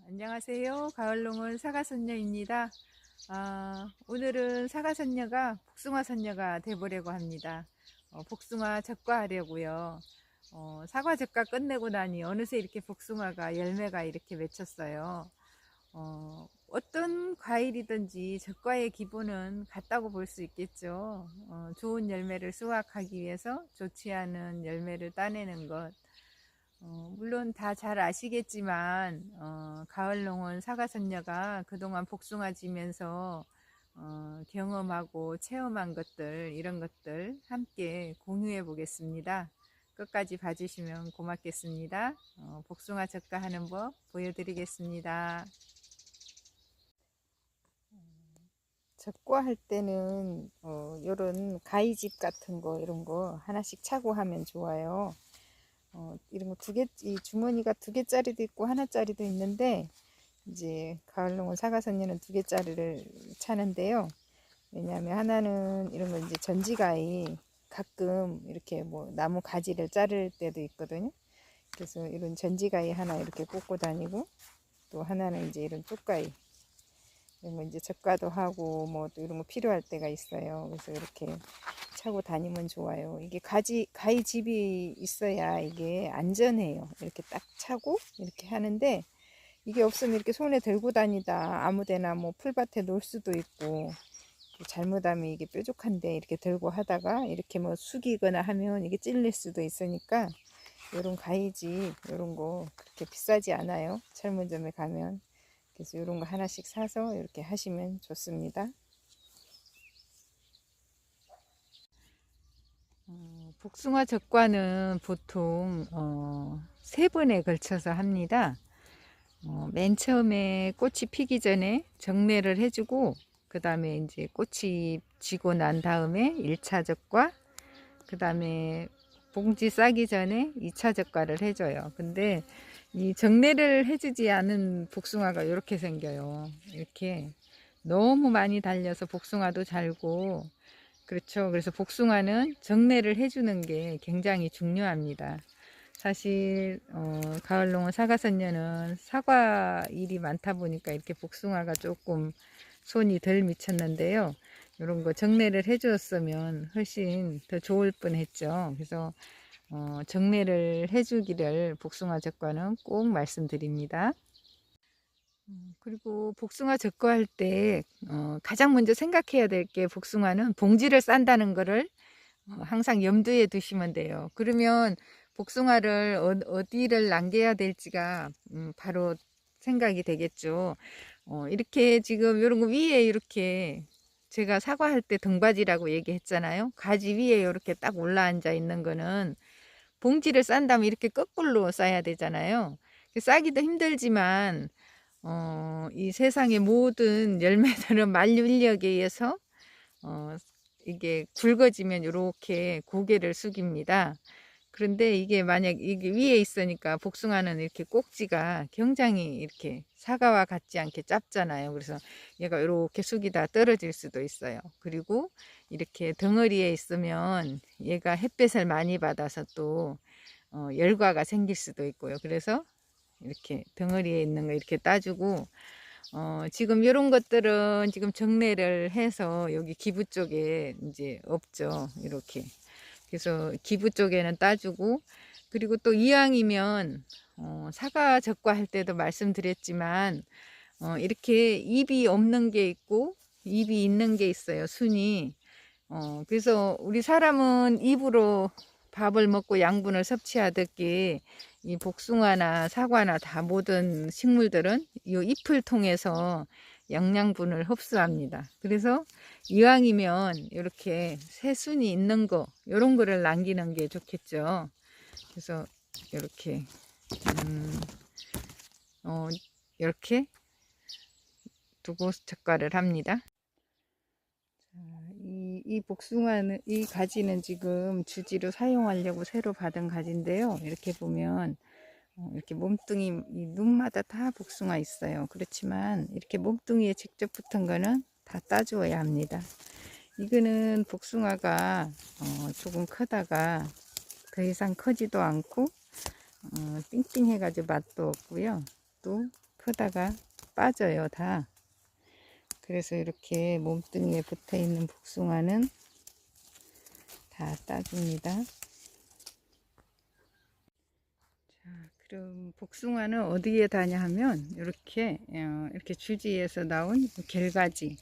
안녕하세요. 가을농은 사과선녀입니다. 오늘은 사과선녀가 복숭아선녀가 돼보려고 합니다. 복숭아 적과하려고요. 사과 적과 끝내고 나니 어느새 이렇게 복숭아가 열매가 이렇게 맺혔어요. 어떤 과일이든지 적과의 기본은 같다고 볼 수 있겠죠. 좋은 열매를 수확하기 위해서 좋지 않은 열매를 따내는 것. 물론 다 잘 아시겠지만 가을농원 사과선녀가 그동안 복숭아 지면서 경험하고 체험한 것들, 이런 것들 함께 공유해 보겠습니다. 끝까지 봐주시면 고맙겠습니다. 복숭아 적과하는 법 보여드리겠습니다. 적과할 때는 요런 가위집 같은 거 이런 거 하나씩 차고 하면 좋아요. 이런 거 이 주머니가 2개짜리도 있고 하나짜리도 있는데, 이제 가을농은 사과선녀는 2개짜리를 차는데요. 왜냐하면 하나는 이런 거 이제 전지가위, 가끔 이렇게 뭐 나무 가지를 자를 때도 있거든요. 그래서 이런 전지가위 하나 이렇게 꽂고 다니고, 또 하나는 이제 이런 뚝가위, 이런 거 이제 적과도 하고 뭐 또 이런 거 필요할 때가 있어요. 그래서 이렇게 차고 다니면 좋아요. 이게 가위집이 있어야 이게 안전해요. 이렇게 딱 차고 이렇게 하는데, 이게 없으면 이렇게 손에 들고 다니다 아무데나 뭐 풀밭에 놓을 수도 있고, 잘못하면 이게 뾰족한데 이렇게 들고 하다가 이렇게 뭐 숙이거나 하면 이게 찔릴 수도 있으니까, 요런 가위집 요런 거 그렇게 비싸지 않아요, 철문점에 가면. 그래서 요런 거 하나씩 사서 이렇게 하시면 좋습니다. 복숭아 적과는 보통 3번에 걸쳐서 합니다. 맨 처음에 꽃이 피기 전에 정매를 해주고, 그 다음에 이제 꽃이 지고 난 다음에 1차 적과, 그 다음에 봉지 싸기 전에 2차 적과를 해줘요. 근데 이 정매를 해주지 않은 복숭아가 이렇게 생겨요. 이렇게 너무 많이 달려서 복숭아도 잘고, 그렇죠. 그래서 복숭아는 정매를 해주는 게 굉장히 중요합니다. 사실 가을농은 사과선녀는 사과 일이 많다 보니까 이렇게 복숭아가 조금 손이 덜 미쳤는데요. 이런 거 정매를 해주었으면 훨씬 더 좋을 뻔했죠. 그래서 정매를 해주기를 복숭아 적과는 꼭 말씀드립니다. 그리고 복숭아 적과할 때 가장 먼저 생각해야 될 게, 복숭아는 봉지를 싼다는 거를 항상 염두에 두시면 돼요. 그러면 복숭아를 어디를 남겨야 될지가 바로 생각이 되겠죠. 이렇게 지금 이런 거 위에 이렇게, 제가 사과할 때 등받이라고 얘기했잖아요. 가지 위에 이렇게 딱 올라앉아 있는 거는, 봉지를 싼다면 이렇게 거꾸로 싸야 되잖아요. 싸기도 힘들지만 이 세상의 모든 열매들은 만류인력에 의해서 이게 굵어지면 이렇게 고개를 숙입니다. 그런데 이게 만약 이게 위에 있으니까, 복숭아는 이렇게 꼭지가 굉장히 이렇게 사과와 같지 않게 짧잖아요. 그래서 얘가 이렇게 숙이다 떨어질 수도 있어요. 그리고 이렇게 덩어리에 있으면 얘가 햇볕을 많이 받아서 또 열과가 생길 수도 있고요. 그래서 이렇게 덩어리에 있는 거 이렇게 따주고, 지금 이런 것들은 지금 정례를 해서 여기 기부 쪽에 이제 없죠. 이렇게. 그래서 기부 쪽에는 따주고, 그리고 또 이왕이면 사과 적과할 때도 말씀드렸지만, 이렇게 잎이 없는 게 있고 잎이 있는 게 있어요, 순이. 그래서 우리 사람은 입으로 밥을 먹고 양분을 섭취하듯이, 이 복숭아나 사과나 다 모든 식물들은 이 잎을 통해서 영양분을 흡수합니다. 그래서 이왕이면 이렇게 새순이 있는 거, 이런 거를 남기는 게 좋겠죠. 그래서 이렇게 음, 이렇게 두고 적과를 합니다. 이 복숭아는, 이 가지는 지금 주지로 사용하려고 새로 받은 가지인데요. 이렇게 보면 이렇게 몸뚱이, 이 눈마다 다 복숭아 있어요. 그렇지만 이렇게 몸뚱이에 직접 붙은 거는 다 따주어야 합니다. 이거는 복숭아가 조금 크다가 더 이상 크지도 않고 띵띵해가지고 맛도 없고요. 또 크다가 빠져요, 다. 그래서 이렇게 몸뚱이에 붙어 있는 복숭아는 다 따줍니다. 자, 그럼 복숭아는 어디에 다냐 하면 이렇게 주지에서 나온 결가지,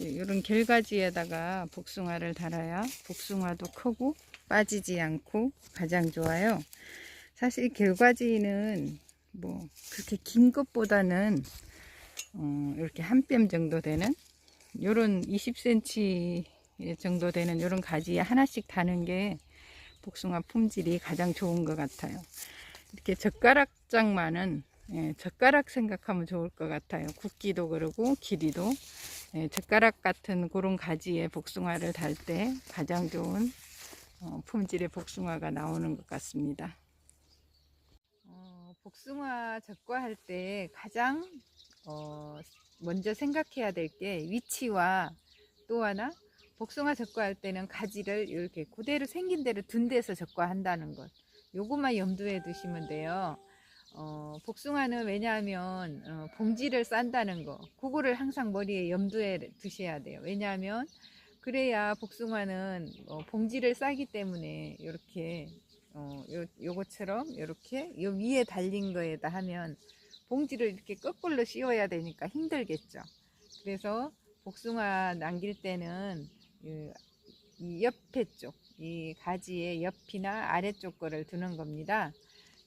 이런 결가지에다가 복숭아를 달아야 복숭아도 크고 빠지지 않고 가장 좋아요. 사실 결과지는 뭐 그렇게 긴 것보다는 이렇게 한 뼘 정도 되는 요런 20cm 정도 되는 요런 가지에 하나씩 다는 게 복숭아 품질이 가장 좋은 것 같아요. 이렇게 젓가락장만은 젓가락 생각하면 좋을 것 같아요. 굵기도 그러고 길이도 젓가락 같은 그런 가지에 복숭아를 달 때 가장 좋은 품질의 복숭아가 나오는 것 같습니다. 복숭아 적과할 때 가장 먼저 생각해야 될 게 위치와, 또 하나 복숭아 적과할 때는 가지를 이렇게 그대로 생긴 대로 둔 데서 적과한다는 것, 요것만 염두에 두시면 돼요. 복숭아는 왜냐하면 봉지를 싼다는 거, 그거를 항상 머리에 염두에 두셔야 돼요. 왜냐하면 그래야 복숭아는 봉지를 싸기 때문에 이렇게 요것처럼 이렇게 요 위에 달린 거에다 하면 봉지를 이렇게 거꾸로 씌워야 되니까 힘들겠죠. 그래서 복숭아 남길 때는 이 옆에 쪽, 이 가지의 옆이나 아래쪽 거를 두는 겁니다.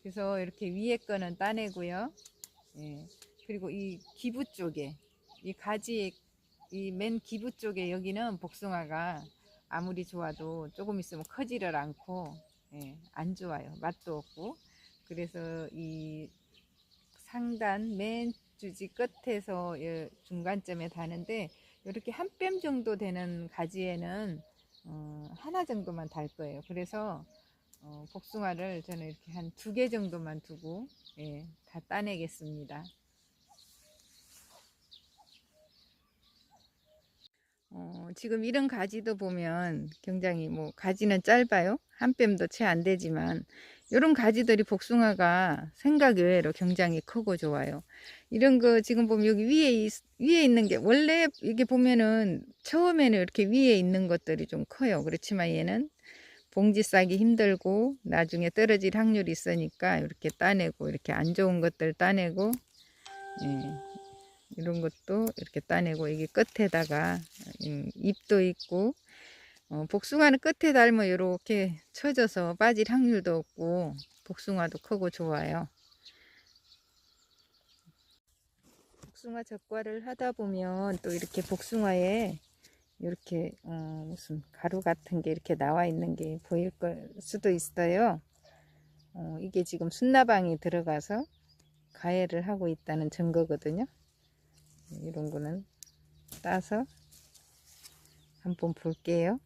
그래서 이렇게 위에 거는 따내고요. 예. 그리고 이 기부 쪽에, 이 가지 이 맨 기부 쪽에 여기는 복숭아가 아무리 좋아도 조금 있으면 커지를 않고 안 좋아요. 맛도 없고. 그래서 이 상단 맨 주지 끝에서 중간점에 다는데, 이렇게 한 뼘 정도 되는 가지에는 하나 정도만 달 거예요. 그래서 복숭아를 저는 이렇게 한 2개 정도만 두고 다 따내겠습니다. 지금 이런 가지도 보면 굉장히 뭐 가지는 짧아요. 한 뼘도 채 안 되지만 이런 가지들이 복숭아가 생각 외로 굉장히 크고 좋아요. 이런 거 지금 보면 여기 위에 있는 게, 원래 이게 보면은 처음에는 이렇게 위에 있는 것들이 좀 커요. 그렇지만 얘는 봉지 싸기 힘들고 나중에 떨어질 확률이 있으니까 이렇게 따내고, 이렇게 안 좋은 것들 따내고, 이런 것도 이렇게 따내고, 이게 끝에다가 잎도 있고, 복숭아는 끝에 달면 이렇게 처져서 빠질 확률도 없고 복숭아도 크고 좋아요. 복숭아 젓과를 하다 보면 또 이렇게 복숭아에 이렇게 무슨 가루 같은 게 이렇게 나와 있는 게 보일 수도 있어요. 이게 지금 순나방이 들어가서 가해를 하고 있다는 증거거든요. 이런 거는 따서 한번 볼게요.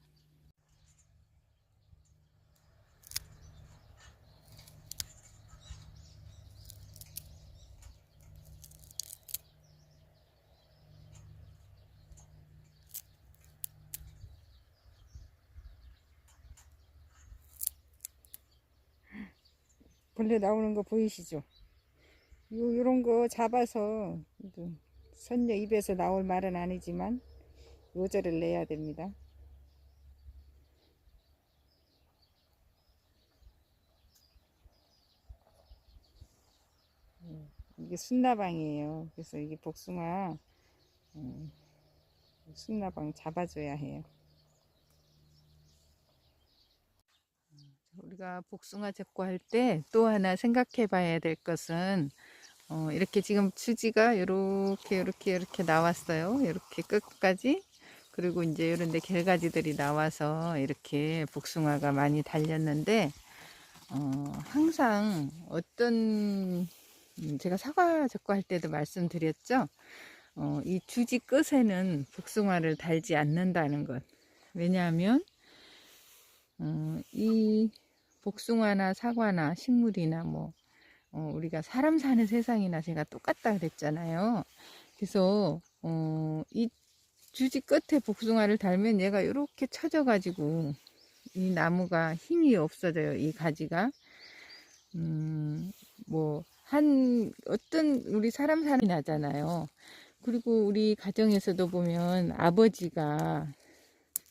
벌레 나오는 거 보이시죠? 요런 거 잡아서, 선녀 입에서 나올 말은 아니지만 요절을 내야 됩니다. 이게 순나방이에요. 그래서 이게 복숭아 순나방 잡아줘야 해요. 우리가 복숭아 제거할 때 또 하나 생각해 봐야 될 것은, 이렇게 지금 주지가 이렇게 나왔어요. 이렇게 끝까지. 그리고 이제 이런데 결가지들이 나와서 이렇게 복숭아가 많이 달렸는데, 항상 제가 사과 제거할 때도 말씀드렸죠. 이 주지 끝에는 복숭아를 달지 않는다는 것. 왜냐하면 이 복숭아나 사과나 식물이나 뭐 우리가 사람 사는 세상이나 제가 똑같다 그랬잖아요. 그래서 이 주지 끝에 복숭아를 달면 얘가 이렇게 처져 가지고 이 나무가 힘이 없어져요. 이 가지가 뭐 어떤 우리 사람 사람이 나잖아요. 그리고 우리 가정에서도 보면 아버지가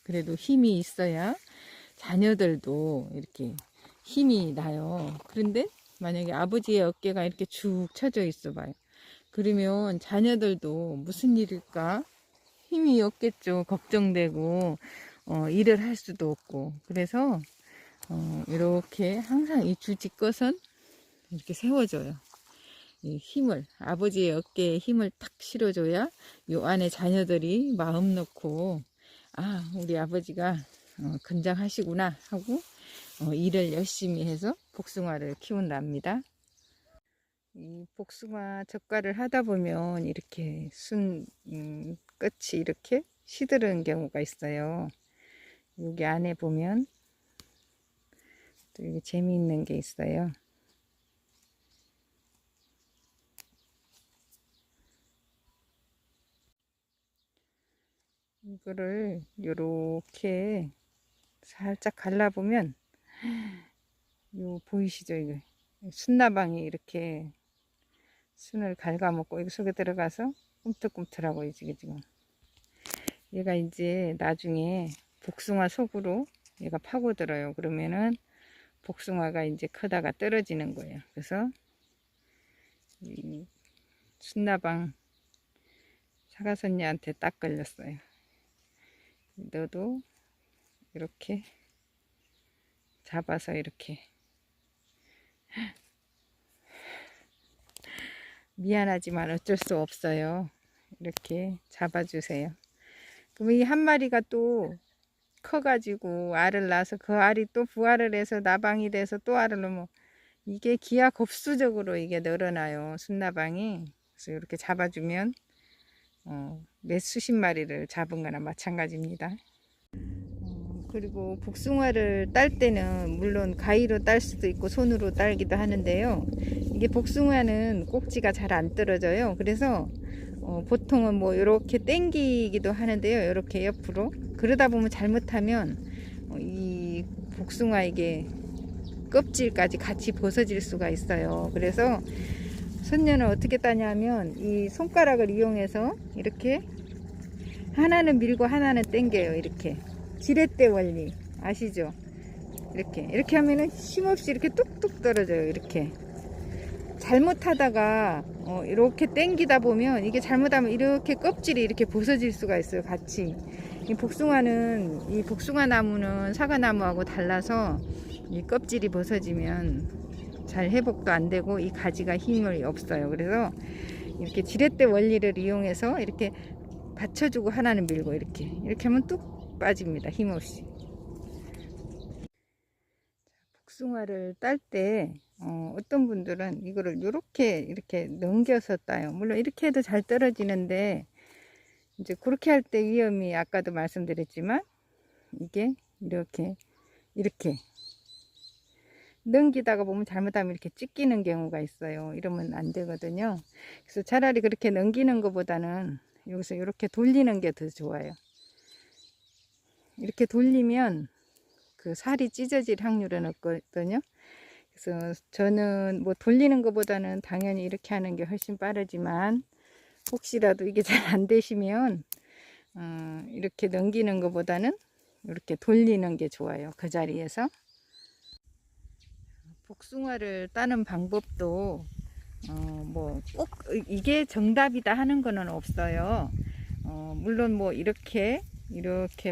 그래도 힘이 있어야 자녀들도 이렇게 힘이 나요. 그런데 만약에 아버지의 어깨가 이렇게 축 처져 있어 봐요. 그러면 자녀들도 무슨 일일까? 힘이 없겠죠. 걱정되고, 일을 할 수도 없고. 그래서, 이렇게 항상 이 주짓것은 이렇게 세워줘요. 이 힘을, 아버지의 어깨에 힘을 탁 실어줘야 요 안에 자녀들이 마음 놓고, 아, 우리 아버지가 건장하시구나 하고, 일을 열심히 해서 복숭아를 키운답니다. 이 복숭아 젓갈을 하다 보면 이렇게 끝이 이렇게 시드는 경우가 있어요. 여기 안에 보면 또 이게 재미있는 게 있어요. 이거를 요렇게 살짝 갈라보면 요 보이시죠? 이거 순나방이 이렇게 순을 갉아먹고 이거 속에 들어가서 꿈틀꿈틀하고 지금 얘가 이제 나중에 복숭아 속으로 얘가 파고들어요. 그러면은 복숭아가 이제 크다가 떨어지는 거예요. 그래서 이 순나방 사과선녀한테 딱 걸렸어요. 너도 이렇게 잡아서 이렇게 미안하지만 어쩔 수 없어요. 이렇게 잡아주세요. 그럼 이 한 마리가 또 커가지고 알을 낳아서 그 알이 또 부화를 해서 나방이 돼서 또 알을 넣으면 이게 기하급수적으로 이게 늘어나요. 순나방이. 그래서 이렇게 잡아주면 몇 수십 마리를 잡은 거나 마찬가지입니다. 그리고 복숭아를 딸 때는 물론 가위로 딸 수도 있고 손으로 딸기도 하는데요. 이게 복숭아는 꼭지가 잘 안 떨어져요. 그래서 보통은 뭐 이렇게 당기기도 하는데요. 이렇게 옆으로 그러다 보면 잘못하면 이 복숭아 이게 껍질까지 같이 벗어질 수가 있어요. 그래서 선녀는 어떻게 따냐면 이 손가락을 이용해서 이렇게 하나는 밀고 하나는 당겨요. 이렇게 지렛대 원리 아시죠? 이렇게 하면은 힘없이 이렇게 뚝뚝 떨어져요. 이렇게 잘못하다가 이렇게 당기다 보면 이게 잘못하면 이렇게 껍질이 이렇게 벗어질 수가 있어요. 같이 이 복숭아 나무는 사과나무하고 달라서 이 껍질이 벗어지면 잘 회복도 안 되고 이 가지가 힘이 없어요. 그래서 이렇게 지렛대 원리를 이용해서 이렇게 받쳐주고 하나는 밀고 이렇게 하면 뚝 빠집니다. 힘없이. 복숭아를 딸 때 어떤 분들은 이거를 이렇게 넘겨서 따요. 물론 이렇게 해도 잘 떨어지는데 이제 그렇게 할 때 위험이 아까도 말씀드렸지만 이게 이렇게 넘기다가 보면 잘못하면 이렇게 찢기는 경우가 있어요. 이러면 안 되거든요. 그래서 차라리 그렇게 넘기는 것보다는 여기서 이렇게 돌리는 게 더 좋아요. 이렇게 돌리면 그 살이 찢어질 확률은 없거든요. 그래서 저는 뭐 돌리는 것보다는 당연히 이렇게 하는 게 훨씬 빠르지만 혹시라도 이게 잘 안 되시면 이렇게 넘기는 것보다는 이렇게 돌리는 게 좋아요. 그 자리에서. 복숭아를 따는 방법도 뭐 꼭 이게 정답이다 하는 거는 없어요. 물론 뭐 이렇게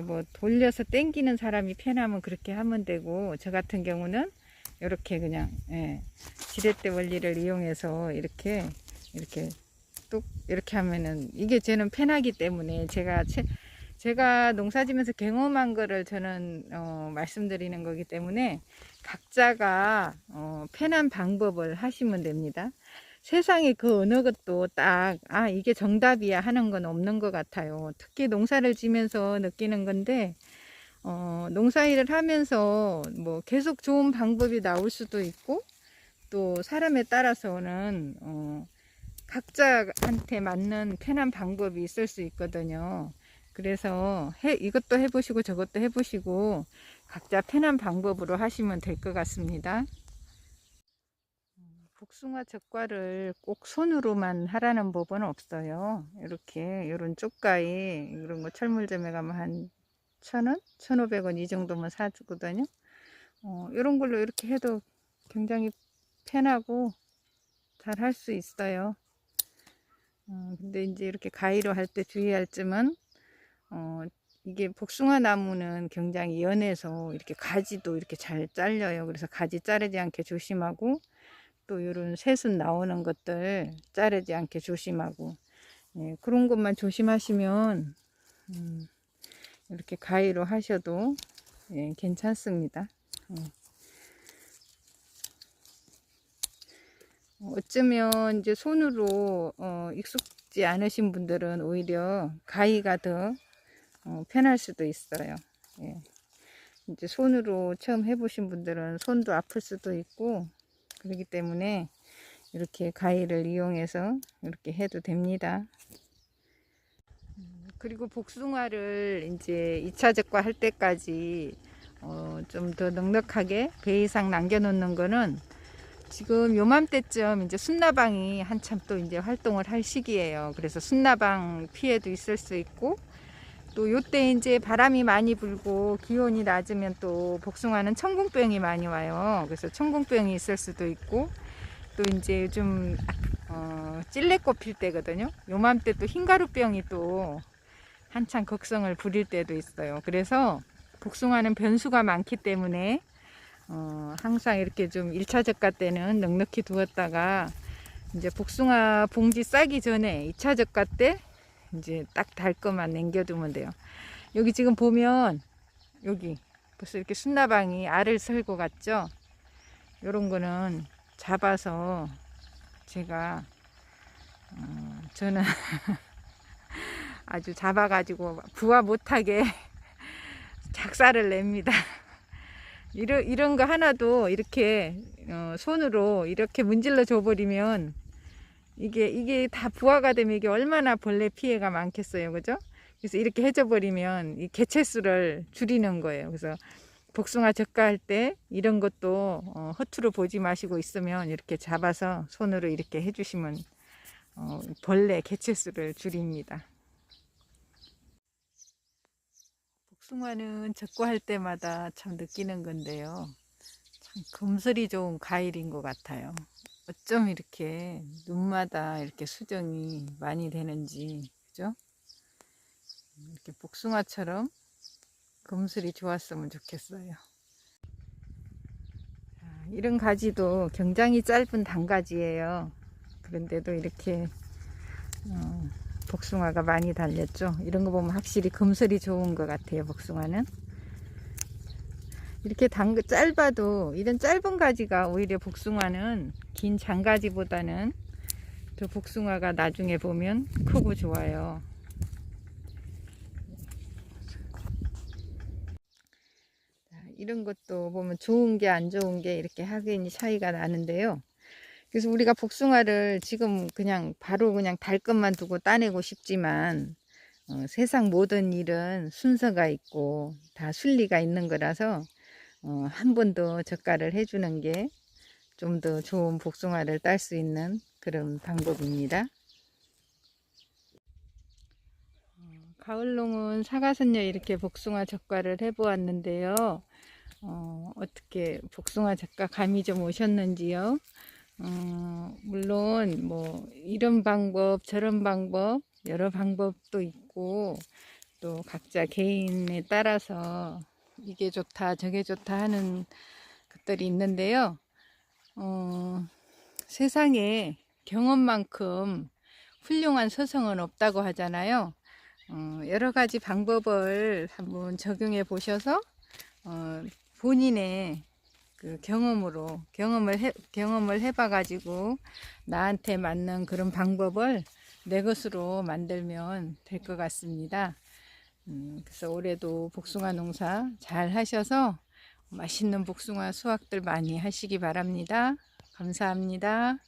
뭐 돌려서 당기는 사람이 편하면 그렇게 하면 되고 저 같은 경우는 이렇게 그냥 지렛대 원리를 이용해서 이렇게 뚝 이렇게 하면은 이게 저는 편하기 때문에 제가 농사지면서 경험한 거를 저는 말씀드리는 거기 때문에 각자가 편한 방법을 하시면 됩니다. 세상에 그 어느 것도 딱 이게 정답이야 하는 건 없는 것 같아요. 특히 농사를 지면서 느끼는 건데 농사일을 하면서 뭐 계속 좋은 방법이 나올 수도 있고 또 사람에 따라서는 각자한테 맞는 편한 방법이 있을 수 있거든요. 그래서 이것도 해보시고 저것도 해보시고 각자 편한 방법으로 하시면 될 것 같습니다. 복숭아 젓과를 꼭 손으로만 하라는 법은 없어요. 이렇게 이런 쪽가에 이런 거 철물점에 가면 한 1,000원, 1,500원 이 정도면 사주거든요. 이런 걸로 이렇게 해도 굉장히 편하고 잘 할 수 있어요. 근데 이제 이렇게 가위로 할 때 주의할 점은 이게 복숭아 나무는 굉장히 연해서 이렇게 가지도 이렇게 잘 잘려요. 그래서 가지 자르지 않게 조심하고, 또 이런 새순 나오는 것들 자르지 않게 조심하고, 예, 그런 것만 조심하시면 이렇게 가위로 하셔도 예, 괜찮습니다. 어쩌면 이제 손으로 익숙지 않으신 분들은 오히려 가위가 더 편할 수도 있어요. 예. 이제 손으로 처음 해보신 분들은 손도 아플 수도 있고 그렇기 때문에 이렇게 가위를 이용해서 이렇게 해도 됩니다. 그리고 복숭아를 이제 2차 적과 할 때까지 좀 더 넉넉하게 배 이상 남겨 놓는 거는 지금 요맘때쯤 이제 순나방이 한참 또 이제 활동을 할 시기예요. 그래서 순나방 피해도 있을 수 있고, 또 요때 이제 바람이 많이 불고 기온이 낮으면 또 복숭아는 천궁병이 많이 와요. 그래서 천궁병이 있을 수도 있고, 또 이제 요즘 찔레꽃 필 때거든요. 요맘때 또 흰가루병이 또 한창 극성을 부릴 때도 있어요. 그래서 복숭아는 변수가 많기 때문에 항상 이렇게 좀 1차 적과 때는 넉넉히 두었다가 이제 복숭아 봉지 싸기 전에 2차 적과 때 이제 딱 달 것만 남겨두면 돼요. 여기 지금 보면 여기 벌써 이렇게 순나방이 알을 설고 갔죠. 요런 거는 잡아서 제가 저는 아주 잡아가지고 부화 못하게 작살을 냅니다. 이런 거 하나도 이렇게 손으로 이렇게 문질러 줘버리면 이게 다 부화가 되면 이게 얼마나 벌레 피해가 많겠어요, 그죠? 그래서 이렇게 해줘 버리면 이 개체수를 줄이는 거예요. 그래서 복숭아 젓갈 때 이런 것도 허투루 보지 마시고 있으면 이렇게 잡아서 손으로 이렇게 해주시면 벌레 개체수를 줄입니다. 복숭아는 적과할 때마다 참 느끼는 건데요. 참 금슬이 좋은 과일인 것 같아요. 어쩜 이렇게 눈마다 이렇게 수정이 많이 되는지, 그죠? 이렇게 복숭아처럼 금슬이 좋았으면 좋겠어요. 이런 가지도 굉장히 짧은 단가지예요. 그런데도 이렇게 복숭아가 많이 달렸죠. 이런 거 보면 확실히 금슬이 좋은 것 같아요. 복숭아는 이렇게 짧아도 이런 짧은 가지가 오히려 복숭아는 긴 장가지보다는 더 복숭아가 나중에 보면 크고 좋아요. 이런 것도 보면 좋은 게 안 좋은 게 이렇게 확연히 차이가 나는데요. 그래서 우리가 복숭아를 지금 그냥 바로 그냥 달 것만 두고 따내고 싶지만 세상 모든 일은 순서가 있고 다 순리가 있는 거라서 한 번 더 젓갈을 해주는 게 좀 더 좋은 복숭아를 딸 수 있는 그런 방법입니다. 가을농은 사과선녀 이렇게 복숭아 젓갈을 해보았는데요. 어떻게 복숭아 젓갈 감이 좀 오셨는지요? 물론 뭐 이런 방법 저런 방법 여러 방법도 있고 또 각자 개인에 따라서 이게 좋다 저게 좋다 하는 것들이 있는데요. 세상에 경험만큼 훌륭한 서성은 없다고 하잖아요. 여러 가지 방법을 한번 적용해 보셔서 본인의 그 경험을 해봐 가지고 나한테 맞는 그런 방법을 내 것으로 만들면 될 것 같습니다. 그래서 올해도 복숭아 농사 잘 하셔서 맛있는 복숭아 수확들 많이 하시기 바랍니다. 감사합니다.